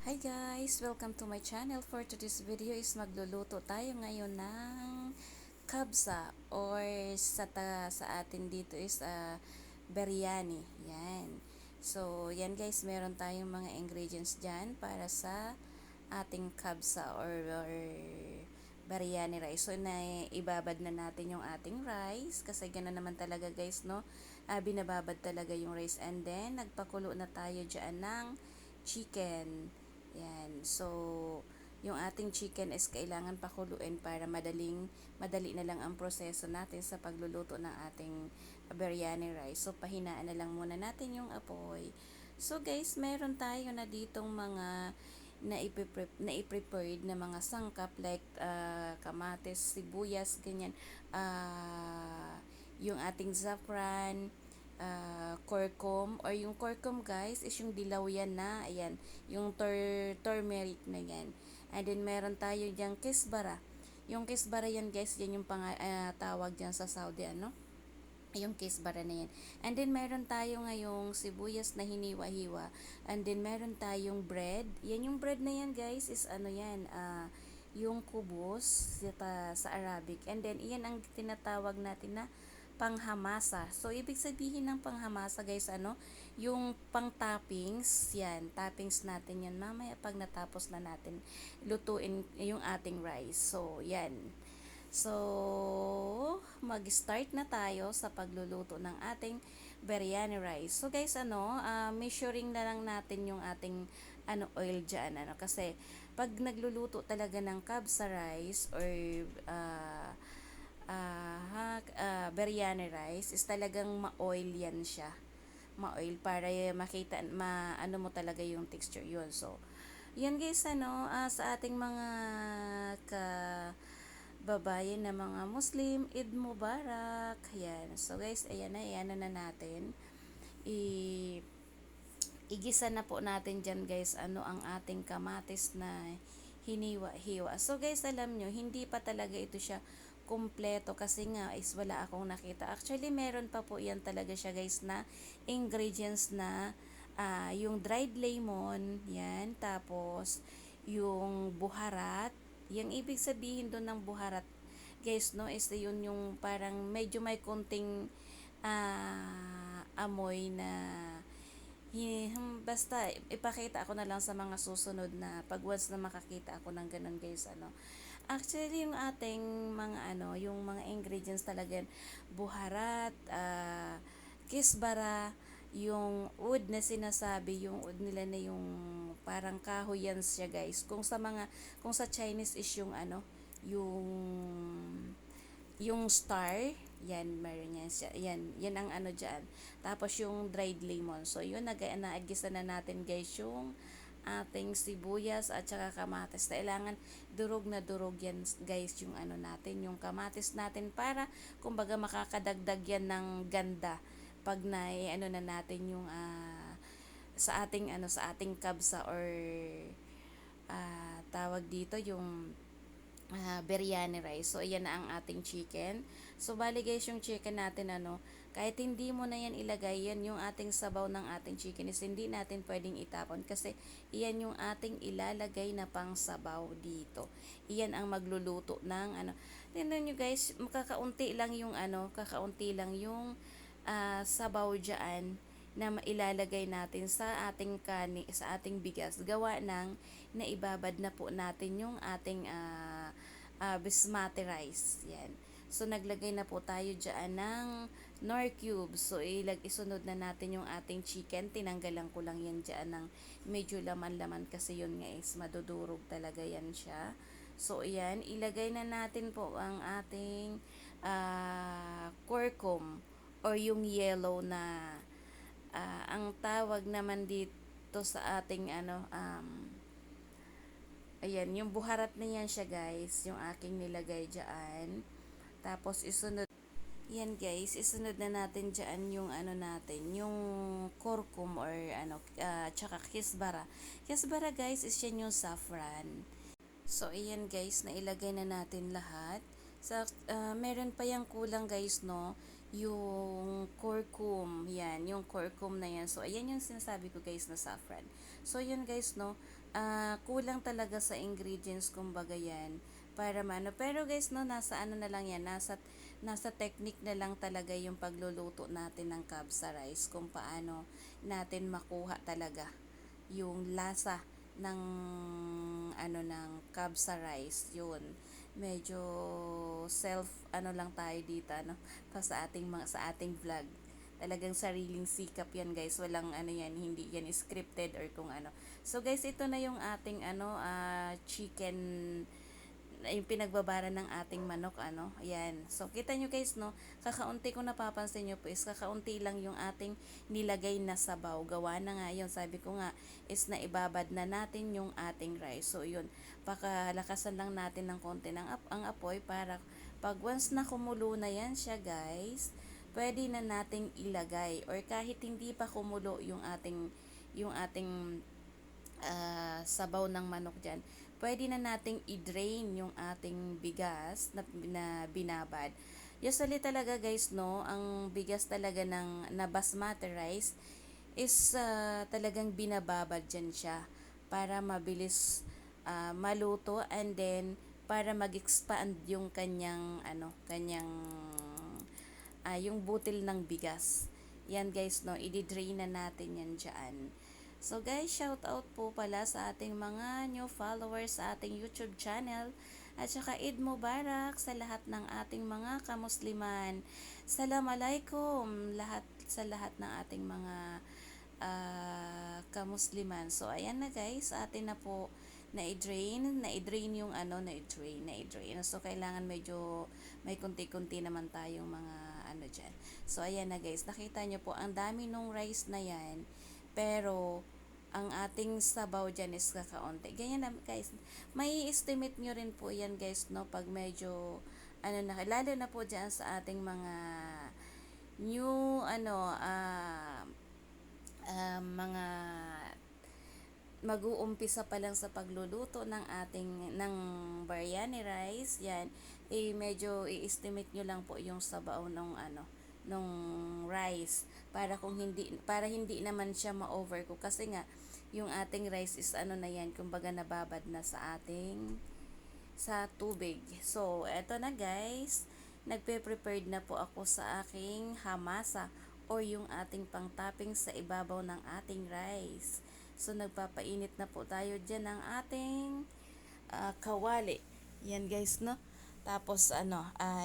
Hi guys! Welcome to my channel. For today's video is magluluto tayo ngayon ng kabsa or sa atin dito is biryani. Yan. So, yan guys, meron tayong mga ingredients dyan para sa ating kabsa or biryani rice. So, ibabad na natin yung ating rice kasi gano'n naman talaga guys, no? Binababad talaga yung rice and then nagpakulo na tayo dyan ng chicken. Yan. So, yung ating chicken is kailangan pakuluin para madali na lang ang proseso natin sa pagluluto ng ating biryani rice. So, pahinaan na lang muna natin yung apoy. So, guys, meron tayo na ditong mga na i-prepared na mga sangkap like kamatis, sibuyas, ganyan. Yung ating saffron, curcum, or yung curcum guys is yung dilaw yan na, ayan, yung turmeric na yan. And then meron tayo diyang kisbara. Yung kisbara yan guys, yan yung tawag dyan sa Saudi, ano? Yung kisbara na yan. And then meron tayo ngayong sibuyas na hiniwa-hiwa. And then meron tayong bread. Yan yung bread na yan guys is ano yan, yung kubos sa Arabic. And then iyan ang tinatawag natin na panghamasa. So ibig sabihin ng panghamasa guys, ano, yung pang toppings, yan, toppings natin yan mamaya pag natapos na natin lutuin yung ating rice. So yan. So, mag-start na tayo sa pagluluto ng ating biryani rice. So guys, ano, measuring na lang natin yung ating oil dyan, ano, kasi pag nagluluto talaga ng kabsa rice or biryani rice is talagang ma-oil yan siya. Ma-oil para makita, ano mo talaga yung texture yun. So, yan guys, ano, sa ating mga ka babayan na mga Muslim, Eid Mubarak. Yan. So guys, ayan na natin. Igisa na po natin dyan guys, ano ang ating kamatis na hiniwa-hiwa. So guys, alam nyo, hindi pa talaga ito siya kumpleto kasi nga is wala akong nakita. Actually, meron pa po yan talaga siya guys na ingredients na yung dried lemon, yan, tapos yung buharat. Yung ibig sabihin doon ng buharat, guys, no, is yun yung parang medyo may konting amoy na basta ipakita ako na lang sa mga susunod na pag once na makakita ako ng ganun guys, ano. Actually yung ating mga yung mga ingredients talaga buharat, kisbara, yung wood na sinasabi, yung wood nila na yung parang kahoy yan siya guys. Kung sa Chinese is yung yung star, yan, meron yan siya. Yan ang ano dyan. Tapos yung dried lemon. So, yun, naagisa na natin guys yung ating sibuyas at saka kamatis. Kailangan durog na durog yan guys yung natin, yung kamatis natin para kumbaga makakadagdag yan ng ganda pag na natin yung sa ating kabsa or tawag dito yung biryani rice. So, ayan na ang ating chicken. So, bali guys, yung chicken natin, kahit hindi mo na yan ilagay, yan yung ating sabaw ng ating chicken is hindi natin pwedeng itapon kasi iyan yung ating ilalagay na pang sabaw dito. Iyan ang magluluto ng Tingnan nyo guys, kakaunti lang yung sabaw dyan na ilalagay natin sa ating sa ating bigas gawa ng naibabad na po natin yung ating basmati rice. Yan. So naglagay na po tayo diyan ng nor cubes. So isunod na natin yung ating chicken. Tinanggalan ko lang yan diyan ng medyo laman-laman kasi yun nga is madudurog talaga yan siya. So ayan, ilagay na natin po ang ating curcum or yung yellow na ang tawag naman dito sa ating ayan, yung buharat na yan siya guys, yung aking nilagay dyan. Tapos isunod, yan guys, isunod na natin dyan yung natin, yung curcum or tsaka kisbara. Kisbara guys is yan yung saffron. So, ayan guys, nailagay na natin lahat. Meron pa yung kulang guys, no? Yung curcum, yan, yung curcum na yan. So, ayan yung sinasabi ko guys na saffron. So, yun guys, no? kulang talaga sa ingredients kumbaga yan para maano. Pero guys no, nasa ano na lang yan, nasa technique na lang talaga yung pagluluto natin ng kabsa rice, kung paano natin makuha talaga yung lasa ng ano ng kabsa rice. Yun, medyo self ano lang tayo dito ano pa sa ating sa ating vlog. Talagang sariling sikap yan guys, walang ano yan, hindi yan scripted or kung ano. So guys, ito na yung ating ano chicken, yung pinagbabara ng ating manok ano. Ayan. So kita nyo guys no, kakaunti ko napapansin nyo po is kakaunti lang yung ating nilagay na sabaw. Gawa na nga yun, sabi ko nga is na ibabad na natin yung ating rice. So yun, pakalakasan lang natin ng konti ng ang apoy para pag once na kumulo na yan siya guys, pwede na nating ilagay, or kahit hindi pa kumulo yung ating sabaw ng manok dyan, pwede na nating i-drain yung ating bigas na binabad. Usually talaga guys no, ang bigas talaga na basmati rice is talagang binababad dyan siya para mabilis maluto, and then para mag-expand yung kanyang yung butil ng bigas. Yan guys no, i-drain na natin yan dyan. So guys, shout out po pala sa ating mga new followers sa ating YouTube channel. At saka Eid Mubarak sa lahat ng ating mga kamusliman. Assalamualaikum sa lahat ng ating mga kamusliman. So ayan na guys, atin na po na-drain yung ano, na-drain. So kailangan medyo may kunti-kunti naman tayong mga ano dyan. So ayan na guys, nakita nyo po ang dami nung rice na yan, pero ang ating sabaw dyan is kakaunti. Ganyan na guys, may estimate nyo rin po yan guys no, pag medyo ano na, lalo na po dyan sa ating mga new mga mag-uumpisa pa lang sa pagluluto ng biryani rice yan, medyo i-estimate nyo lang po yung sabaw nung rice, para hindi naman siya ma-overcook, kasi nga yung ating rice is ano na yan, kumbaga nababad na sa tubig. So eto na guys, nagpe-prepared na po ako sa aking hamasa or yung ating pang-topping sa ibabaw ng ating rice. So nagpapainit na po tayo dyan ng ating kawali. Yan guys no. Tapos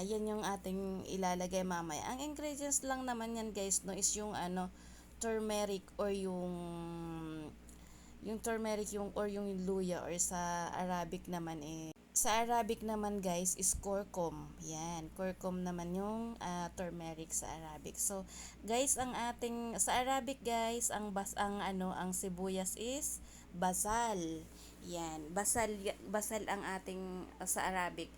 yan yung ating ilalagay mamaya. Ang ingredients lang naman yan guys no is yung turmeric, or yung turmeric or yung luya, or sa Arabic naman guys is curcum. Yan, curcum naman yung turmeric sa Arabic. So guys, ang ating sa Arabic guys, ang sibuyas is basal. Yan, basal ang ating sa Arabic.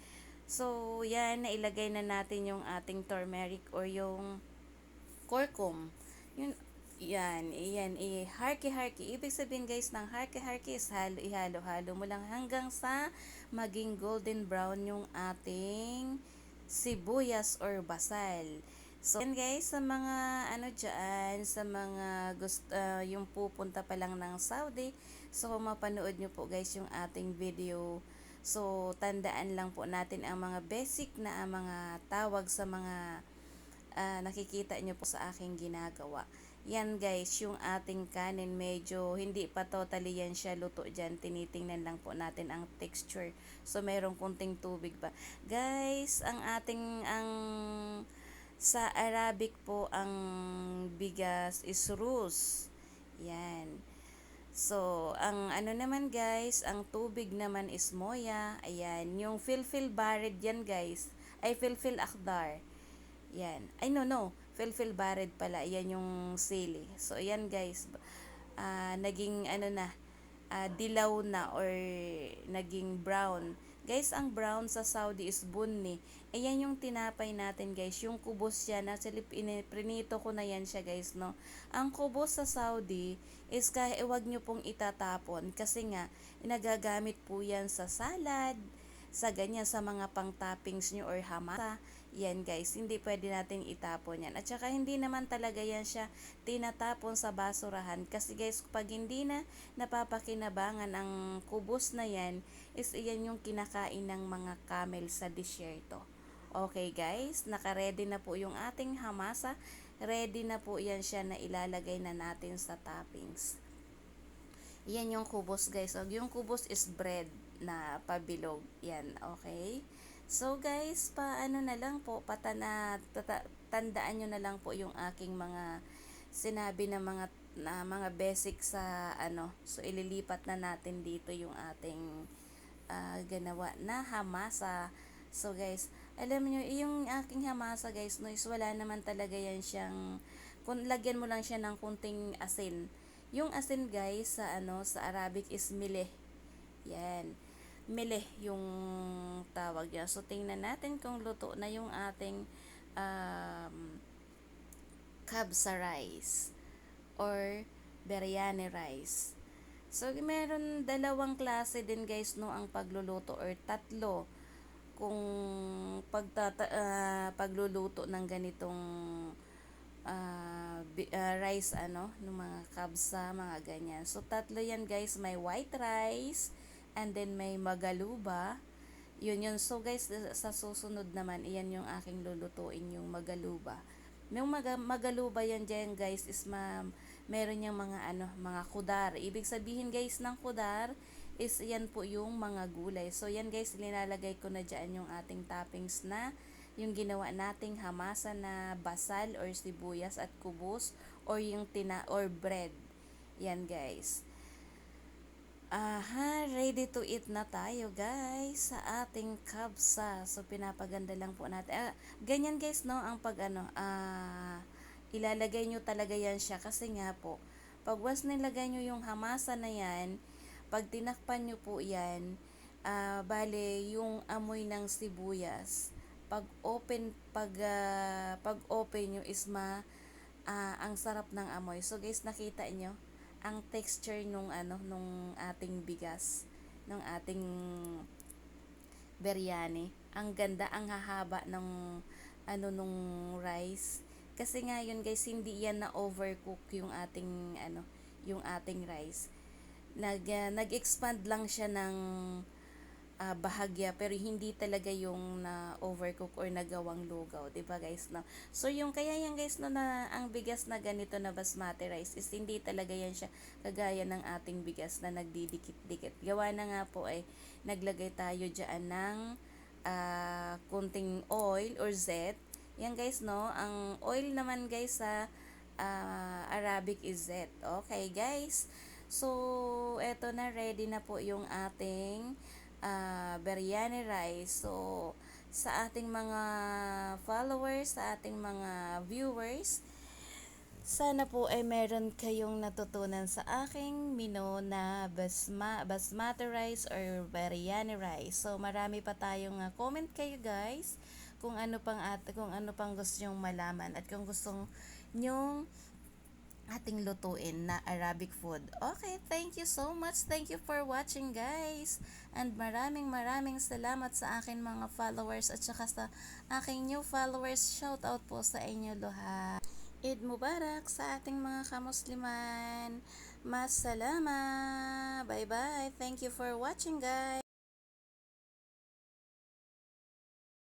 So yan, nailagay na natin yung ating turmeric or yung curcum. Yun, yan, harky-harky. Ibig sabihin guys ng harky-harky is ihalo-halo mo lang hanggang sa maging golden brown yung ating sibuyas or basal. So, yan guys, sa mga dyan, sa mga yung pupunta pa lang ng Saudi, so mapanood nyo po guys yung ating video. So, tandaan lang po natin ang mga basic na mga tawag sa mga nakikita nyo po sa aking ginagawa. Yan guys, yung ating kanin medyo hindi pa totally yan siya luto dyan. Tinitingnan lang po natin ang texture. So mayroong kunting tubig pa. Guys, sa Arabic po ang bigas is rus. Yan. So, ang naman guys, ang tubig naman is moya. Ayan, yung filfil barid yan guys. Ay filfil akdar. Yan. Ay no. Filfil barid pala. Yan yung sili. So ayan guys. Naging dilaw na or naging brown. Guys, ang brown sa Saudi is bunni. Ayan yung tinapay natin guys. Yung kubos yan. Prinito ko na yan siya guys no. Ang kubos sa Saudi is huwag nyo pong itatapon. Kasi nga, nagagamit po yan sa salad, sa ganyan, sa mga pang-toppings nyo or hamasa. Yan guys, hindi pwede natin itapon yan. At saka hindi naman talaga yan siya tinatapon sa basurahan. Kasi guys, pag hindi na napapakinabangan ang kubos na yan, is iyan yung kinakain ng mga camel sa disyerto. Okay guys, naka-ready na po yung ating hamasa. Ready na po yan siya na ilalagay na natin sa toppings. Yan yung kubos guys. So, yung kubos is bread na pabilog. Yan, okay? So guys, paano na lang po, tandaan nyo na lang po yung aking mga sinabi na mga basic sa ano. So ililipat na natin dito yung ating ganawa na hamasa. So guys, alam nyo, yung aking hamasa guys, no, is wala naman talaga yan siyang, kung lagyan mo lang siya ng kunting asin. Yung asin guys, sa ano, sa Arabic is milih. Yan. Milih yung tawag niya. So, tingnan natin kung luto na yung ating kabsa rice or biryani rice. So, meron dalawang klase din guys no ang pagluluto or tatlo kung pagluluto ng ganitong rice ano, ng mga kabsa, mga ganyan. So, tatlo yan guys. May white rice, and then may magaluba. Yun. So, guys, sa susunod naman, iyan yung aking lulutuin, yung magaluba. Yung magaluba yan dyan guys is meron yung mga ano, mga kudar. Ibig sabihin guys ng kudar is yan po yung mga gulay. So, yan guys, nilalagay ko na dyan yung ating toppings na yung ginawa nating hamasa na basal or sibuyas at kubos or yung or bread. Yan guys. Aha, ready to eat na tayo guys sa ating kabsa. So pinapaganda lang po natin. Ganyan guys no ang pag ano, ilalagay nyo talaga yan siya kasi nga po, pag once nilagay nyo yung hamasa na yan, pag tinakpan nyo po yan, bale yung amoy ng sibuyas, pag open nyo is ang sarap ng amoy. So guys, nakita nyo ang texture nung ano nung ating bigas, nung ating biryani. Ang ganda, ang hahaba ng ano nung rice. Kasi nga yun guys, hindi yan na overcook yung ating ano, yung ating rice. Nag-expand lang siya ng bahagya pero hindi talaga yung na overcook or nagawang lugaw, 'di ba guys no? So yung kaya yan guys no na ang bigas na ganito na basmati rice is hindi talaga yan siya kagaya ng ating bigas na nagdidikit-dikit. Gawa na nga po ay naglagay tayo diyan ng kunting oil or zet. Yan guys no, ang oil naman guys sa Arabic is zet. Okay guys. So eto na, ready na po yung ating biryani rice. So, sa ating mga followers, sa ating mga viewers, sana po ay meron kayong natutunan sa aking menu na basmati rice or biryani rice. So, marami pa tayong comment kayo guys kung ano pang gusto nyong malaman at kung gustong nyong ating lutuin na Arabic food. Okay, thank you so much. Thank you for watching guys. And maraming salamat sa akin mga followers at saka sa aking new followers. Shout out po sa inyo lahat. Eid Mubarak sa ating mga kamusliman. Masalama. Bye bye. Thank you for watching guys.